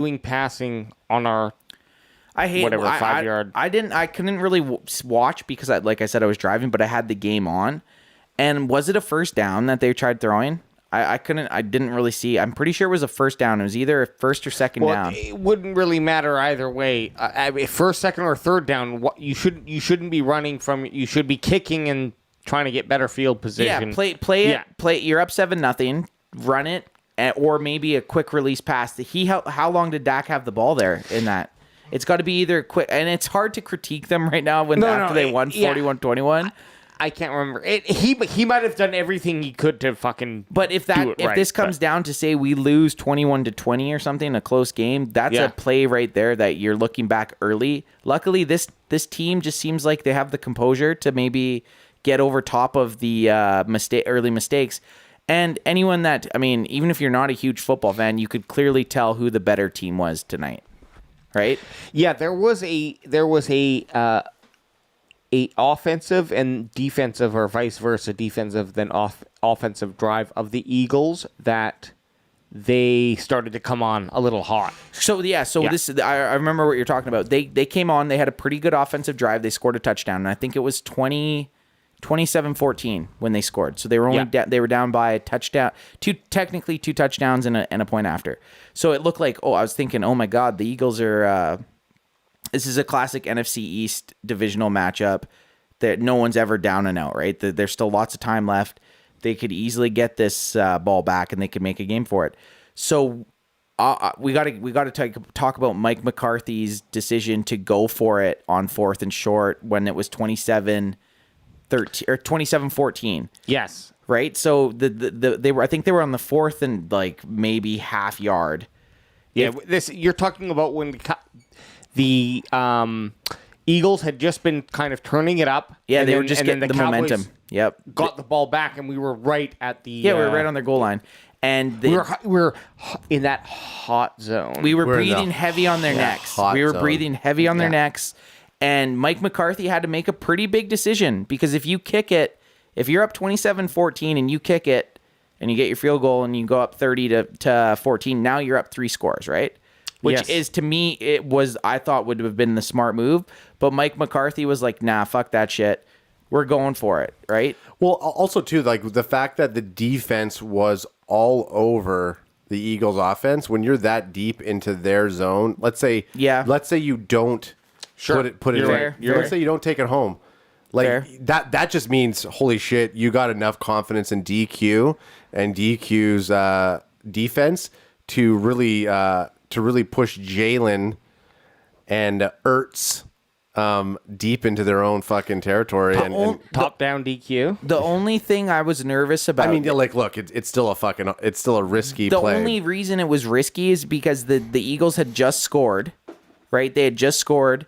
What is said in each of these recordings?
doing passing on our I hate whatever 5 yard. I couldn't really watch because like I said, I was driving, but I had the game on. And was it a first down that they tried throwing? I didn't really see. I'm pretty sure it was a first down. It was either a first or second down. It wouldn't really matter either way. First, second, or third down, you shouldn't be running from. You should be kicking and trying to get better field position. Yeah, play it. You're up 7-0. Run it, or maybe a quick release pass. How long did Dak have the ball there in that? It's got to be either quick, and it's hard to critique them right now after they won 41-21. I can't remember. He might have done everything he could to fucking. But if this comes down to say we lose 21-20 or something, a close game, that's a play right there that you're looking back early. Luckily, this team just seems like they have the composure to maybe get over top of the early mistakes. And anyone that, I mean, even if you're not a huge football fan, you could clearly tell who the better team was tonight, right? Yeah, there was a offensive and defensive, or vice versa, defensive then offensive drive of the Eagles that they started to come on a little hot. This I remember what you're talking about. They came on, they had a pretty good offensive drive. They scored a touchdown, and I think it was 27-14 when they scored. So they were only they were down by a touchdown, technically two touchdowns and a point after. So it looked like, I was thinking, oh my God, the Eagles are this is a classic NFC East divisional matchup that no one's ever down and out, right? There's still lots of time left. They could easily get this ball back, and they could make a game for it. So we got to talk about Mike McCarthy's decision to go for it on 4th and short when it was 27-13 or 27-14. Yes, right. So they were, I think they were on the 4th and like maybe half yard. Yeah, you're talking about when the Eagles had just been kind of turning it up. Yeah, they were just getting the Cowboys momentum. Yep. Got the ball back, and we were right at the... Yeah, we were right on their goal line. And we were in that hot zone. We were breathing heavy on their necks. We were breathing heavy on their necks. And Mike McCarthy had to make a pretty big decision, because if you kick it, if you're up 27-14 and you kick it and you get your field goal and you go up 30-14, now you're up 3 scores, right? Which is, to me, I thought would have been the smart move. But Mike McCarthy was like, nah, fuck that shit. We're going for it, right? Well, also, too, like the fact that the defense was all over the Eagles' offense, when you're that deep into their zone, let's say you don't put it right. Let's say you don't take it home. Like that just means, holy shit, you got enough confidence in DQ and DQ's defense to really push Jalen and Ertz deep into their own fucking territory and top down DQ. The only thing I was nervous about, I mean, like, look, it's still a risky play. The only reason it was risky is because the Eagles had just scored, right? They had just scored,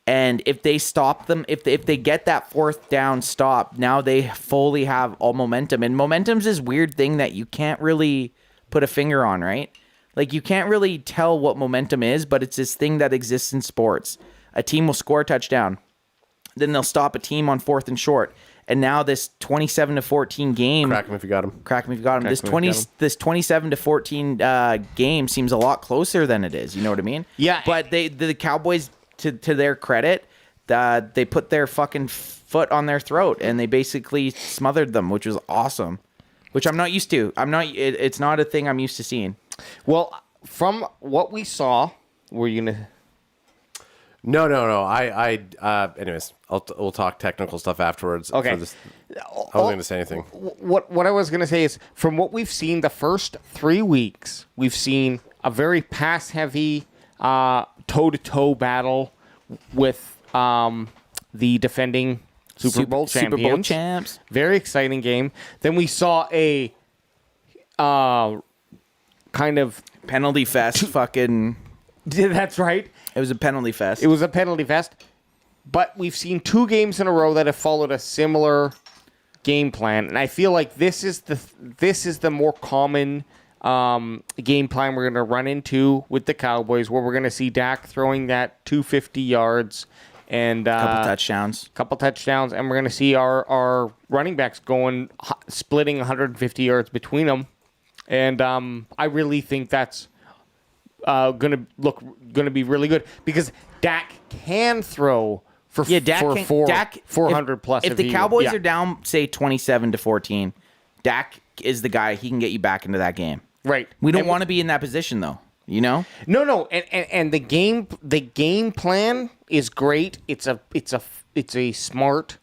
and if they stop them, if they get that 4th down stop, now they fully have all momentum. And momentum's this weird thing that you can't really put a finger on, right? Like, you can't really tell what momentum is, but it's this thing that exists in sports. A team will score a touchdown, then they'll stop a team on 4th and short, and now this 27-14 game. Crack them if you got them. This 27-14 game seems a lot closer than it is. You know what I mean? Yeah. But the Cowboys, to their credit, they put their fucking foot on their throat and they basically smothered them, which was awesome. Which I'm not used to. It's not a thing I'm used to seeing. Well, from what we saw, were you gonna? No. Anyways, we'll talk technical stuff afterwards. Okay. I wasn't going to say anything. What I was going to say is, from what we've seen the first 3 weeks, we've seen a very pass-heavy, toe-to-toe battle with the defending Super Bowl champs. Very exciting game. Then we saw a kind of penalty fest. That's right. It was a penalty fest. But we've seen 2 games in a row that have followed a similar game plan, and I feel like this is the more common game plan we're going to run into with the Cowboys, where we're going to see Dak throwing that 250 yards and couple touchdowns, and we're going to see our running backs splitting 150 yards between them, and I really think that's going to be really good because Dak can throw for Dak for can, 400 plus. If the Cowboys are down, say 27-14, Dak is the guy. He can get you back into that game. Right. We don't want to be in that position though. You know? No, and the game plan is great. It's a smart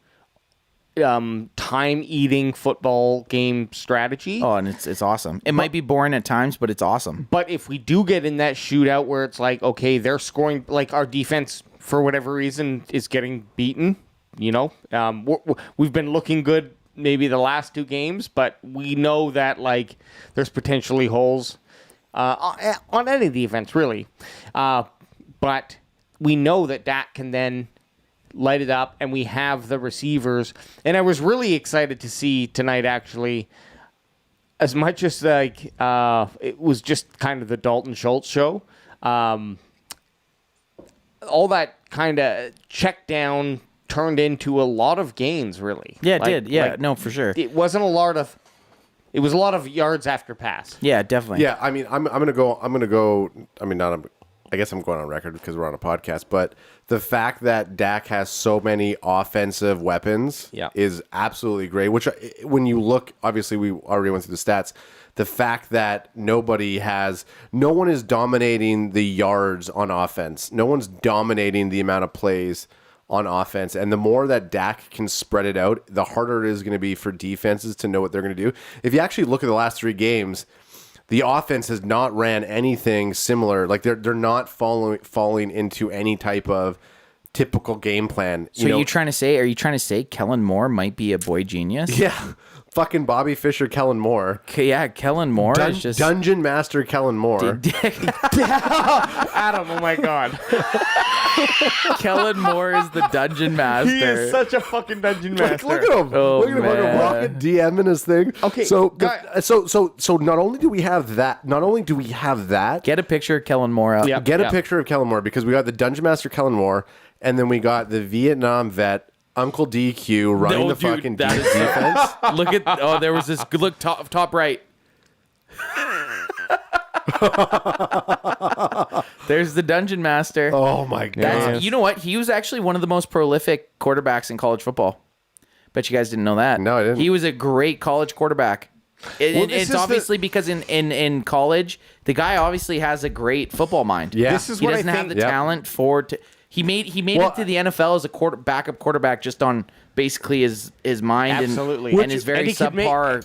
time eating football game strategy. Oh, and it's awesome. It might be boring at times, but it's awesome. But if we do get in that shootout where it's like, okay, they're scoring, like our defense for whatever reason is getting beaten, you know, we've been looking good maybe the last 2 games, but we know that like there's potentially holes on any defense, really. But we know that Dak can then light it up, and we have the receivers. And I was really excited to see tonight, actually, as much as like it was just kind of the Dalton Schultz show. All that kind of check down turned into a lot of gains, really. Yeah, it did. Yeah, no, for sure. It wasn't a lot of. It was a lot of yards after pass. Yeah, definitely. Yeah, I mean, I'm gonna go. I mean, I guess I'm going on record because we're on a podcast, but the fact that Dak has so many offensive weapons is absolutely great. Which, when you look, obviously, we already went through the stats. The fact that no one is dominating the yards on offense. No one's dominating the amount of plays on offense. And the more that Dak can spread it out, the harder it is going to be for defenses to know what they're going to do. If you actually look at the last 3 games, the offense has not ran anything similar. Like they're not falling into any type of typical game plan. So are you trying to say Kellen Moore might be a boy genius? Yeah. Fucking Bobby Fischer, Kellen Moore. Yeah, Kellen Moore is just Dungeon Master Kellen Moore. Adam, oh my God. Kellen Moore is the Dungeon Master. He is such a fucking Dungeon Master. Look at him. Oh, look at him like a rocket DM in his thing. Okay. So not only do we have that, get a picture of Kellen Moore up. Yep. get a picture of Kellen Moore, because we got the Dungeon Master Kellen Moore, and then we got the Vietnam vet Uncle DQ running the fucking defense. Look at there was this good look top right. There's the Dungeon Master. Oh my God. You know what? He was actually one of the most prolific quarterbacks in college football. Bet you guys didn't know that. No, I didn't. He was a great college quarterback. It's obviously because in college, the guy obviously has a great football mind. Yeah. This is he what doesn't I have think. the talent for to. He made it to the NFL as a backup quarterback just on basically his mind Absolutely. and his very subpar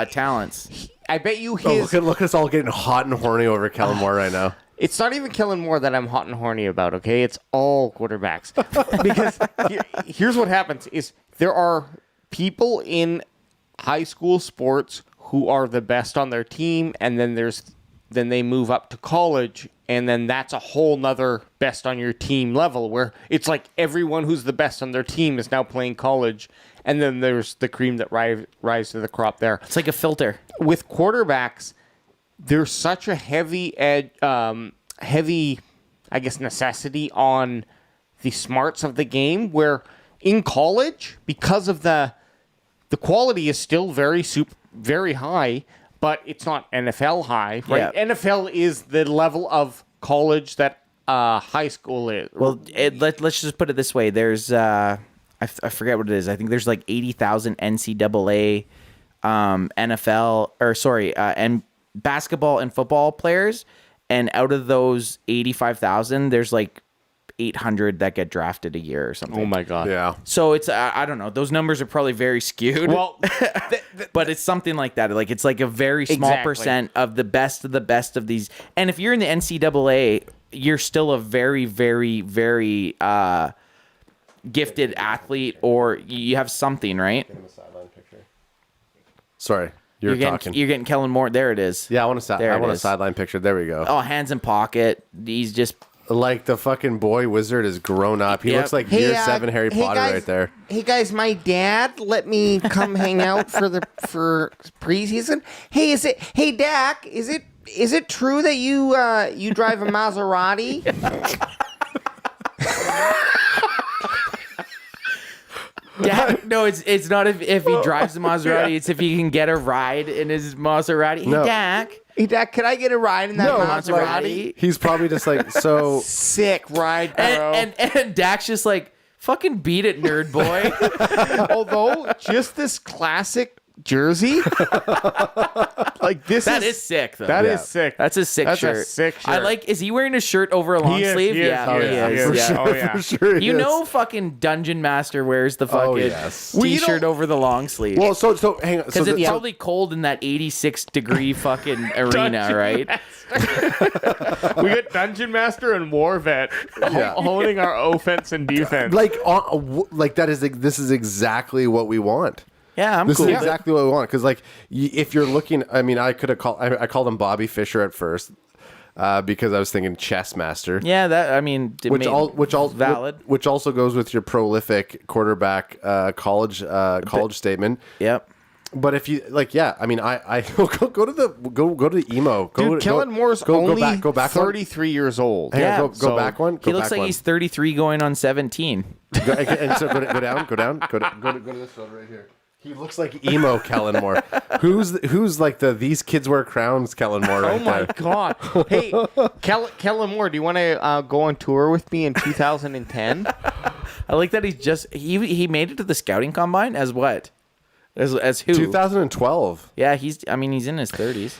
talents. I bet you his. Look at us all getting hot and horny over Kellen Moore right now. It's not even Kellen Moore that I'm hot and horny about, okay? It's all quarterbacks. Because here's what happens is there are people in high school sports who are the best on their team, and then they move up to college, and then that's a whole nother best on your team level where it's like everyone who's the best on their team is now playing college, and then there's the cream that rise to the crop there. It's like a filter. With quarterbacks, there's such a heavy, I guess, necessity on the smarts of the game where in college, because of the quality is still very high, but it's not NFL high, right? Yeah. NFL is the level of college that high school is. Well, let's just put it this way. There's, I forget what it is. I think there's like 80,000 NCAA, NFL, and basketball and football players. And out of those 85,000, there's like 800 that get drafted a year or something. Oh my God. Yeah. So it's I don't know. Those numbers are probably very skewed. Well, but it's something like that. Like it's like a very small percent of the best of these. And if you're in the NCAA, you're still a very, very, very gifted athlete, or you have something, right? Sorry, you're talking. You're getting Kellen Moore. There it is. Yeah, I want a sideline picture. There we go. Oh, hands in pocket. He's just. Like the fucking boy wizard is grown up. He looks like year 7 Harry Potter guys, right there. Hey guys, my dad let me come hang out for preseason. Hey Dak, is it true that you drive a Maserati? Dak, no, it's not if he drives a Maserati. It's if he can get a ride in his Maserati. Hey, No. Dak, Hey, Dad, can I get a ride in that Maserati? He's probably just like, so sick ride, bro. And Dak's just like, fucking beat it, nerd boy. Although, just this classic jersey, like that is sick though. That is sick. That's a sick shirt. A sick shirt. I like. Is he wearing a shirt over a long sleeve? He is. For sure. You know, fucking Dungeon Master wears the fucking t-shirt over the long sleeve. Well, so hang on, because it's probably cold in that 86-degree fucking arena, right? We got Dungeon Master and War Vet holding our offense and defense. Like that is this is exactly what we want. Yeah, this is exactly what we want. Because like, if you're looking, I mean, I could have called. I called him Bobby Fischer at first because I was thinking chess master. Yeah, that I mean, valid. Which also goes with your prolific quarterback college statement. Yep. But if you like, I mean, I go to the emo. Dude, Kellen Moore's only go back 33 years old. Go back one. He looks like he's 33 going on 17. And so go down. Go to this one right here. He looks like emo Kellen Moore. Who's like these kids wear crowns Kellen Moore right my God. Hey, Kellen Moore, do you want to go on tour with me in 2010? I like that he made it to the scouting combine as what? As who? 2012. Yeah, he's in his 30s.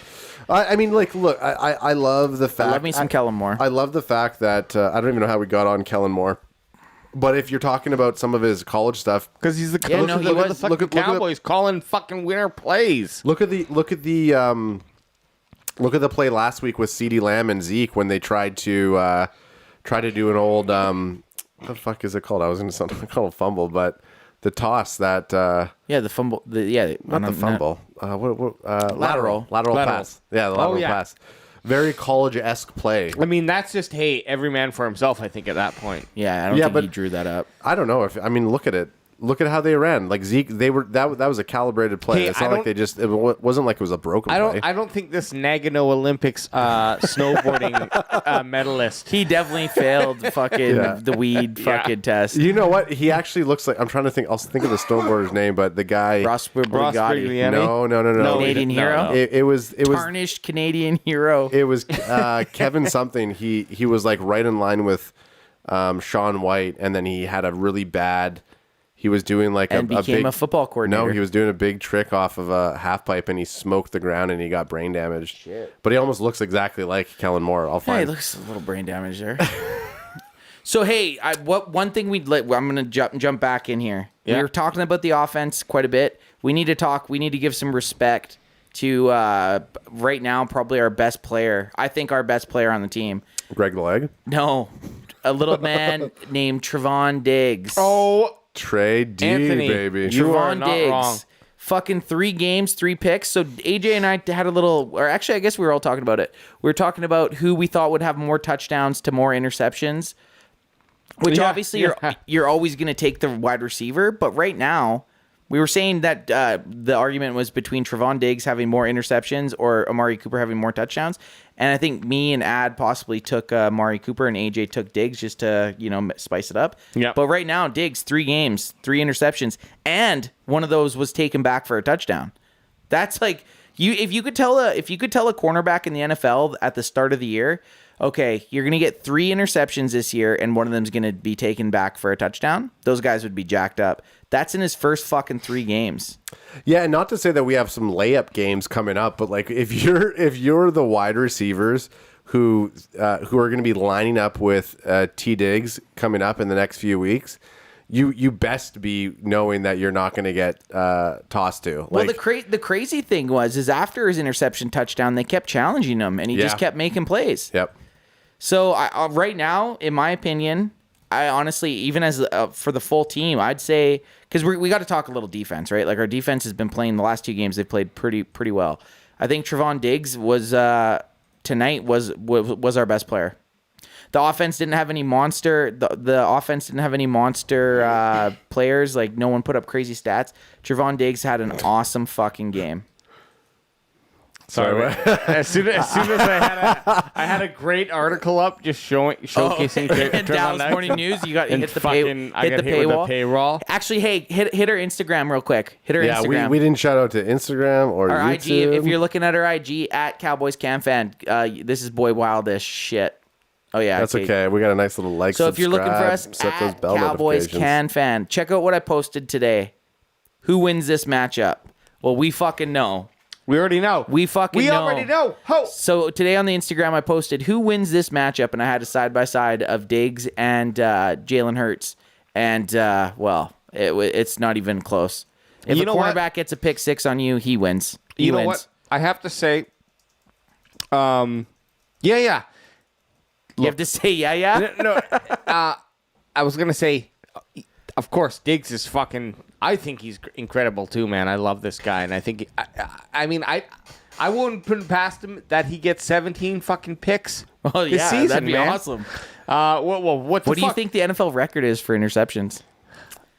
I mean, like, look, I love the fact. I love me some Kellen Moore. I love the fact that I don't even know how we got on Kellen Moore. But if you're talking about some of his college stuff, because he's the coach of the fucking Cowboys, calling fucking winner plays. Look at the play last week with CeeDee Lamb and Zeke when they tried to do an old what the fuck is it called? I was going to call it fumble, but the toss that the fumble not the fumble lateral pass. Yeah, the lateral pass. Very college-esque play. I mean, that's just, every man for himself, I think, at that point. Yeah, I don't think he drew that up. I don't know. Look at it. Look at how they ran. Like Zeke, that was a calibrated play. It's not like it wasn't like it was a broken play. I don't think this Nagano Olympics snowboarding medalist. He definitely failed the weed fucking test. You know what? He actually looks like, I'm trying to think. I'll think of the snowboarder's name, but the guy Ross Brigotti. No. Canadian hero. It was tarnished Canadian hero. It was Kevin something. He was like right in line with Sean White, and then he had a really bad. He was doing like became a football coordinator. No, he was doing a big trick off of a half pipe, and he smoked the ground, and he got brain damage. Shit. But he almost looks exactly like Kellen Moore. I'll find. He looks a little brain damage there. So hey, one thing I'm gonna jump back in here. Yeah. We were talking about the offense quite a bit. We need to give some respect to right now probably our best player. I think our best player on the team. Greg the Leg? No, a little man named Trevon Diggs. Oh. Trey D, Anthony, baby. You are not wrong. Fucking 3 games, 3 picks. So AJ and I had a little, or actually I guess we were all talking about it. We were talking about who we thought would have more touchdowns to more interceptions, which obviously you're always going to take the wide receiver. But right now, we were saying that the argument was between Trevon Diggs having more interceptions or Amari Cooper having more touchdowns. And I think me and Ad possibly took Amari Cooper and AJ took Diggs just to, spice it up. Yeah. But right now, Diggs, 3 games, 3 interceptions, and one of those was taken back for a touchdown. That's like if you could tell a cornerback in the NFL at the start of the year, okay, you're going to get 3 interceptions this year and one of them's going to be taken back for a touchdown. Those guys would be jacked up. That's in his first fucking 3 games. Yeah, and not to say that we have some layup games coming up, but like if you're the wide receivers who are going to be lining up with T Diggs coming up in the next few weeks, you best be knowing that you're not going to get tossed to. Well, the crazy thing is after his interception touchdown, they kept challenging him, and he just kept making plays. Yep. So right now, in my opinion, I honestly, even as for the full team, I'd say, because we got to talk a little defense, right? Like our defense has been playing the last 2 games; they've played pretty well. I think Trevon Diggs was tonight was our best player. The offense didn't have any monster. The offense didn't have any monster players. Like no one put up crazy stats. Trevon Diggs had an awesome fucking game. Sorry. as soon as I had a great article up just showcasing Dallas Morning News. You got hit the paywall. Actually, hey, hit our Instagram real quick. Hit our Instagram. We didn't shout out to Instagram or our YouTube. IG. If you're looking at our IG at Cowboys CanFan, this is Boy Wildish shit. Oh yeah, that's okay. We got a nice little like. So if you're looking for us set those at bell Cowboys CanFan, check out what I posted today. Who wins this matchup? Well, we fucking know. We already know. We already know. Ho! So today on the Instagram, I posted who wins this matchup, and I had a side-by-side of Diggs and Jalen Hurts. And, it's not even close. If a cornerback gets a pick six on you, he wins. You know what? I have to say, yeah. You have to say, yeah? No, I was going to say, of course, Diggs is fucking... I think he's incredible too, man. I love this guy, and I think I wouldn't put it past him that he gets 17 fucking picks. Oh yeah, this season, that'd be man. awesome. What do you think the NFL record is for interceptions?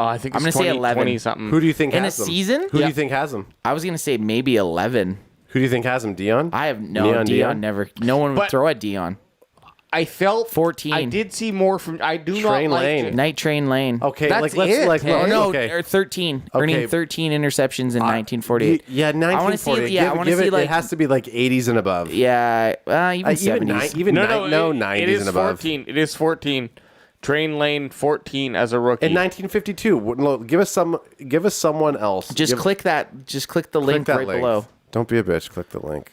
I think I'm going to say 11. 20 something. Who do you think in has a them? season? Who do you think has them? I was going to say maybe 11. Who do you think has them? Dion? I have no. Dion never. No one would throw at Dion. I felt 14. I did see more from. I do Train not like Lane. it. Night Train Lane. Okay, That's it. Or 13. Earning 13 interceptions in 1948. Yeah, 1948. I want to see like it has to be like 80s and above. Yeah, even 70s. No, 90s it is and above. 14. It is 14. Train Lane 14 as a rookie in 1952. Give us someone else. Click that. Just click the link right below. Don't be a bitch. Click the link.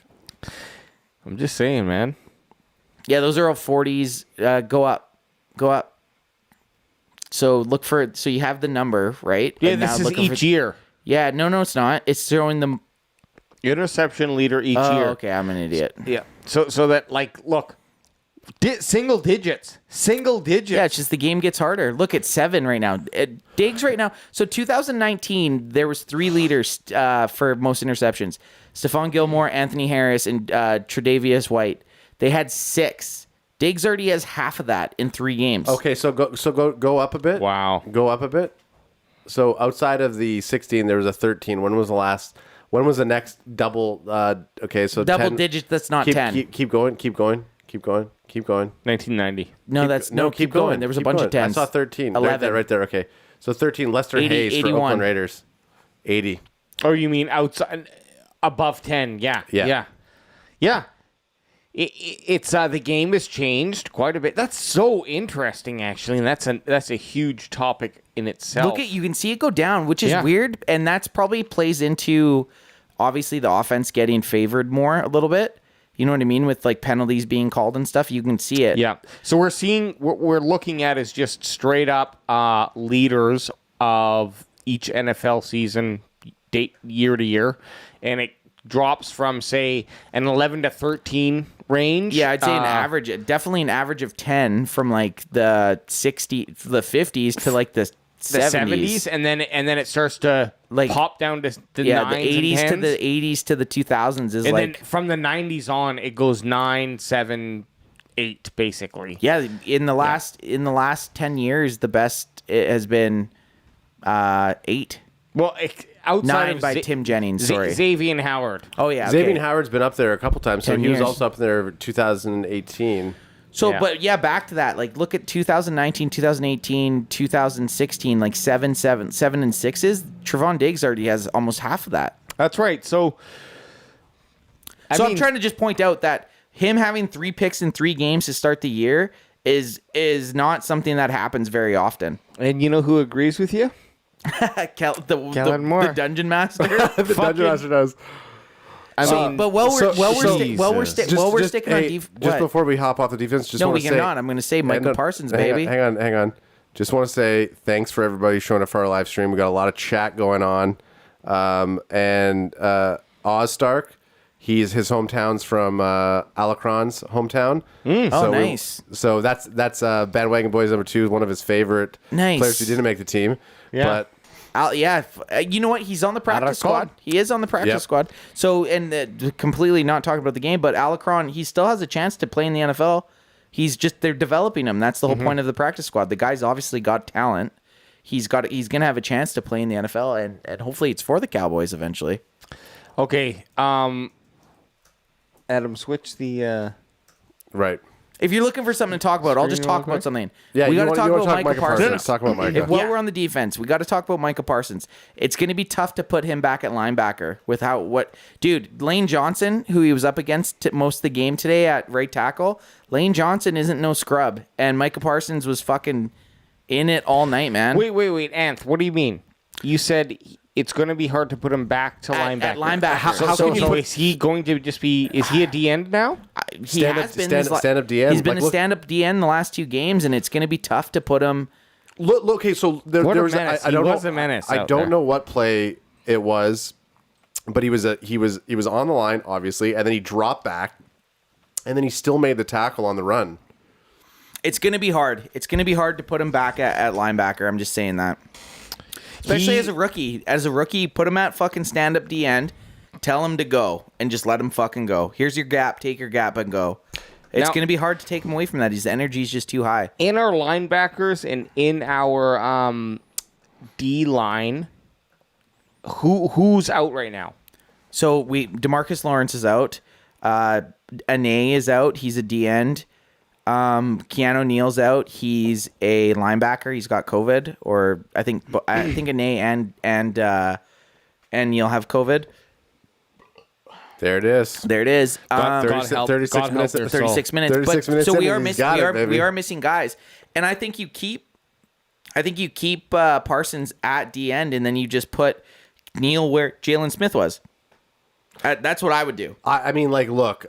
I'm just saying, man. Yeah, those are all 40s. Go up. So look for it. So you have the number, right? Yeah, this is each year. Yeah, no, it's not. It's showing the interception leader each year. Okay, I'm an idiot. Yeah. So that look, single digits. Yeah, it's just the game gets harder. Look at 7 right now. Diggs right now. So 2019, there was 3 leaders for most interceptions: Stephon Gilmore, Anthony Harris, and Tre'Davious White. They had 6. Diggs already has half of that in 3 games. Okay, so go up a bit. Wow. Go up a bit. So outside of the 16, there was a 13. When was the next double? Okay, so double 10. digits. That's not 10. Keep going. 1990. No, keep going. There was a bunch of 10s. I saw 13. 11. Right there. Okay, so 13. Lester 80, Hayes 81. for Oakland Raiders. 80. Oh, you mean outside, above 10? Yeah. It's the game has changed quite a bit. That's so interesting, actually, and that's a huge topic in itself. You can see it go down, which is weird, and that's probably plays into obviously the offense getting favored more a little bit. You know what I mean, with like penalties being called and stuff. You can see it. Yeah. So what we're looking at is just straight up leaders of each NFL season, year to year, and it drops from say an 11 to 13 range. Yeah, I'd say definitely an average of 10 from like the 50s to like the 70s, and then it starts to like pop down to the 9s the 80s and 10s. to the 80s to the 2000s is and then from the 90s on it goes 9, 7, 8 basically. Yeah, in the last 10 years the best it has been 8. Well, outside 9 of by Tim Jennings, sorry. Xavier Howard. Oh yeah, Xavier Howard's been up there a couple times, so he was years. also up there 2018. So, back to that. Like, look at 2019, 2018, 2016, like 7 and 6s. Trevon Diggs already has almost half of that. That's right. So I'm trying to just point out that him having 3 picks in 3 games to start the year is not something that happens very often. And you know who agrees with you? Kellen Moore, the Dungeon Master. The Dungeon Master does. But while we're sticking on defense, just before we hop off the defense, we cannot. I'm going to say Michael Parsons, baby. Hang on. Just want to say thanks for everybody showing up for our live stream. We got a lot of chat going on, and Oz Stark, his hometown's from Alacron's hometown. Nice. So that's Bandwagon Boys number 2, one of his favorite players who didn't make the team. Yeah. But you know what? He's on the practice squad. He is on the practice squad. So, and completely not talking about the game, but Alacron, he still has a chance to play in the NFL. They're developing him. That's the whole point of the practice squad. The guy's obviously got talent. He's going to have a chance to play in the NFL, and hopefully it's for the Cowboys eventually. Okay. Adam, switch the. Right. If you're looking for something to talk about, I'll just talk about something. Yeah, we got to talk about Micah Parsons. Let's talk about Micah. While we're on the defense, we got to talk about Micah Parsons. It's going to be tough to put him back at linebacker dude, Lane Johnson, who he was up against most of the game today at right tackle, Lane Johnson isn't no scrub, and Micah Parsons was fucking in it all night, man. Wait, Anth, what do you mean? You said it's going to be hard to put him back to linebacker. At linebacker. So is he going to just be? Is he a D end now? Stand-up DN. He's been a stand-up DN the last 2 games, and it's going to be tough to put him. Look, okay, so there was I don't know. I don't know what play it was, but he was on the line obviously, and then he dropped back, and then he still made the tackle on the run. It's going to be hard. It's going to be hard to put him back at linebacker. I'm just saying that. Especially as a rookie. As a rookie, put him at fucking stand-up D end. Tell him to go and just let him fucking go. Here's your gap. Take your gap and go. It's going to be hard to take him away from that. His energy is just too high. In our linebackers and in our D line, who's out right now? So DeMarcus Lawrence is out. Ane is out. He's a D end. Keanu Neal's out. He's a linebacker. He's got COVID, or I think Ane and Neal have COVID. There it is. 36 minutes. 36 minutes. 36 minutes. So we are missing guys, and I think you keep Parsons at D end, and then you just put Neal where Jalen Smith was. That's what I would do. I mean, like, look,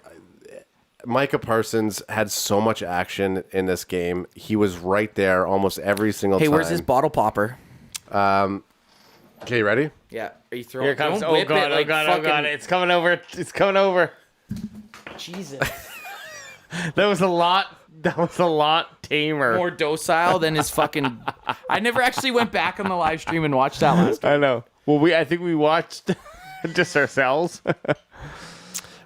Micah Parsons had so much action in this game. He was right there almost every single time. Hey, where's his bottle popper? Okay, you ready? Yeah. Are you throwing? Here it comes. Oh god! It's coming over. It's coming over. Jesus. That was a lot tamer. More docile than his fucking. I never actually went back on the live stream and watched that last time. I know. Well, I think we watched just ourselves.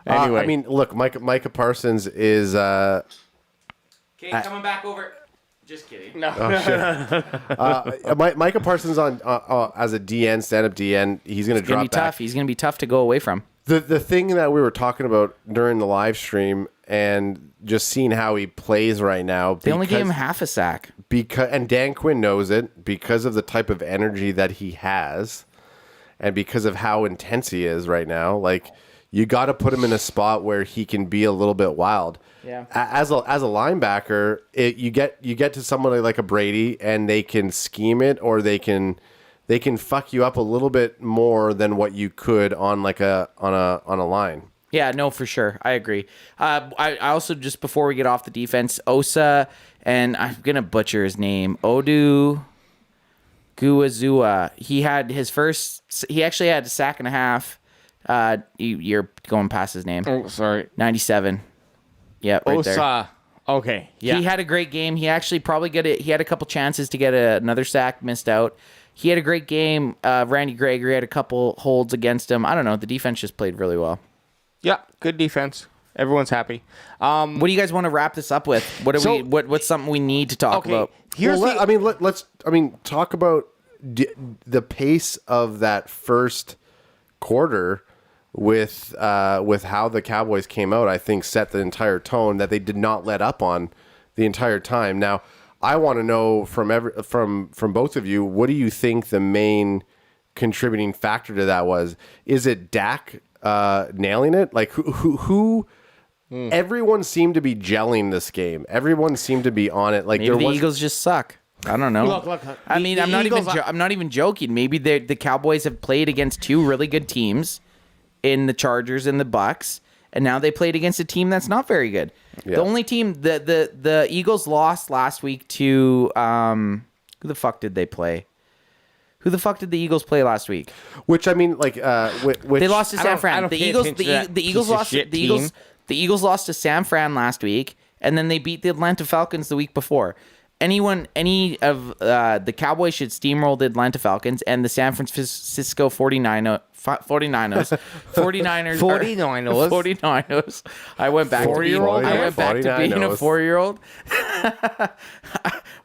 Anyway, I mean, look, Micah Parsons is. Okay, coming back over. Just kidding. No. Micah Parsons on as a DN, stand-up DN, he's going to drop back. Tough. He's going to be tough to go away from. The thing that we were talking about during the live stream and just seeing how he plays right now. They only gave him half a sack. And Dan Quinn knows it because of the type of energy that he has and because of how intense he is right now. Like, you got to put him in a spot where he can be a little bit wild. Yeah. As a linebacker, you get to somebody like a Brady, and they can scheme it, or they can fuck you up a little bit more than what you could on a line. Yeah, no, for sure. I agree. I also, just before we get off the defense, Osa, and I'm gonna butcher his name, Odu Guazua. He actually had a sack and a half. You're going past his name. Oh, sorry. 97. Yeah, right Osa. there. Okay. Yeah. He had a great game. He actually probably he had a couple chances to get another sack, missed out. He had a great game. Randy Gregory had a couple holds against him. I don't know. The defense just played really well. Yeah, good defense. Everyone's happy. What do you guys want to wrap this up with? What's something we need to talk about? Let's talk about the pace of that first quarter with how the Cowboys came out. I think set the entire tone that they did not let up on the entire time. Now, I want to know from both of you, what do you think the main contributing factor to that was? Is it Dak nailing it? Like who everyone seemed to be gelling this game. Everyone seemed to be on it. Like, maybe the Eagles just suck. I don't know. Look. I'm not even joking. Maybe the Cowboys have played against 2 really good teams in the Chargers and the Bucks, and now they played against a team that's not very good. Yeah. The only team the Eagles lost last week to who the fuck did they play? Who the fuck did the Eagles play last week? Which, I mean, like, they lost to San Fran. The Eagles lost to San Fran last week, and then they beat the Atlanta Falcons the week before. Any of the Cowboys should steamroll the Atlanta Falcons, and the San Francisco 49ers. I went back to being a 4-year-old.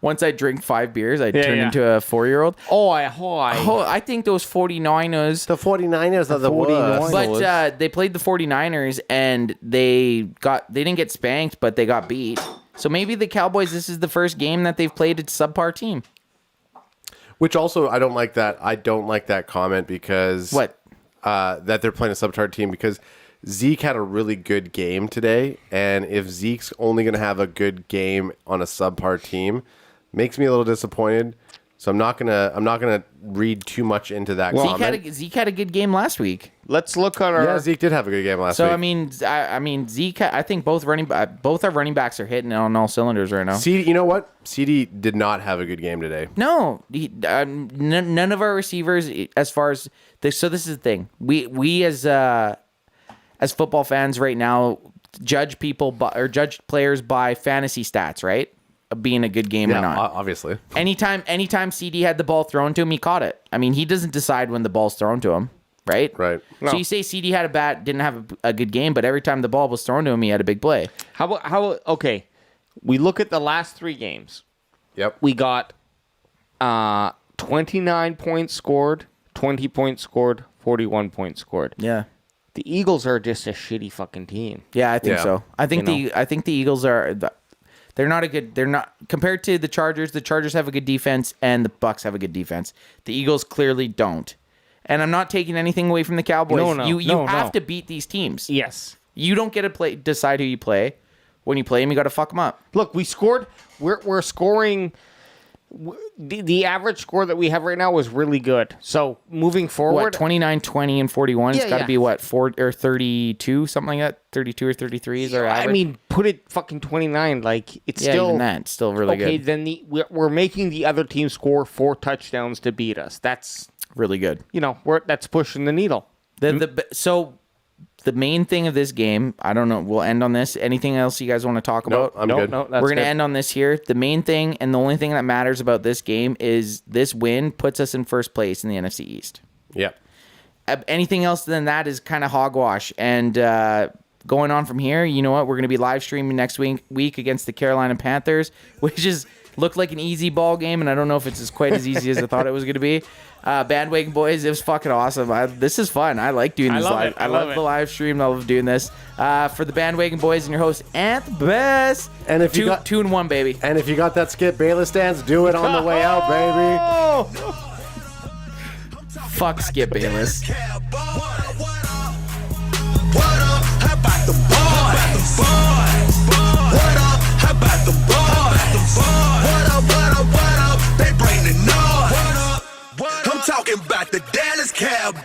once I drink 5 beers, I turn into a 4-year-old. I think those 49ers. The 49ers are the worst. But they played the 49ers and they didn't get spanked, but they got beat. So maybe the Cowboys, this is the first game that they've played a subpar team. Which also, I don't like that. I don't like that comment because that they're playing a subpar team, because Zeke had a really good game today, and if Zeke's only going to have a good game on a subpar team, makes me a little disappointed. So I'm not gonna read too much into that comment. Zeke had a good game last week. Let's look at our. Yeah, Zeke did have a good game last week. So I mean, Zeke. I think both our running backs are hitting on all cylinders right now. CD, you know what? CD did not have a good game today. No, none of our receivers, as far as this. So this is the thing. We as football fans right now judge players by fantasy stats, right? Being a good game or not. Obviously. Anytime CD had the ball thrown to him, he caught it. I mean, he doesn't decide when the ball's thrown to him, right? Right. No. So you say CD didn't have a good game, but every time the ball was thrown to him, he had a big play. Okay, we look at the last 3 games. Yep. We got 29 points scored, 20 points scored, 41 points scored. Yeah. The Eagles are just a shitty fucking team. Yeah, I think so. I think the Eagles are. They're not compared to the Chargers. The Chargers have a good defense, and the Bucs have a good defense. The Eagles clearly don't. And I'm not taking anything away from the Cowboys. You have to beat these teams. Yes. You don't get to decide who you play. When you play them, you got to fuck them up. Look, we scored. We're scoring. The average score that we have right now is really good. So moving forward, 29, 20, and 41. It's got to be 4 or 32, something like that. 32 or 33 is our average. I mean, put it fucking 29. Like it's still even that. It's still really good. Okay, then we're making the other team score 4 touchdowns to beat us. That's really good. That's pushing the needle. So the main thing of this game, I don't know. We'll end on this. Anything else you guys want to talk about? I'm good. No, we're going to end on this here. The main thing and the only thing that matters about this game is this win puts us in first place in the NFC East. Yep. Anything else than that is kind of hogwash. And going on from here, you know what? We're going to be live streaming next week against the Carolina Panthers, which looked like an easy ball game, and I don't know if it's quite as easy as I thought it was going to be. Bandwagon boys, it was fucking awesome. This is fun. I like doing this live. I love the live stream. I love doing this. For the Bandwagon boys and your host, Ant Best. And if you got 2-1, baby. And if you got that Skip Bayless dance, do it on the way out, baby. Fuck Skip Bayless. Talking about the Dallas Cowboys.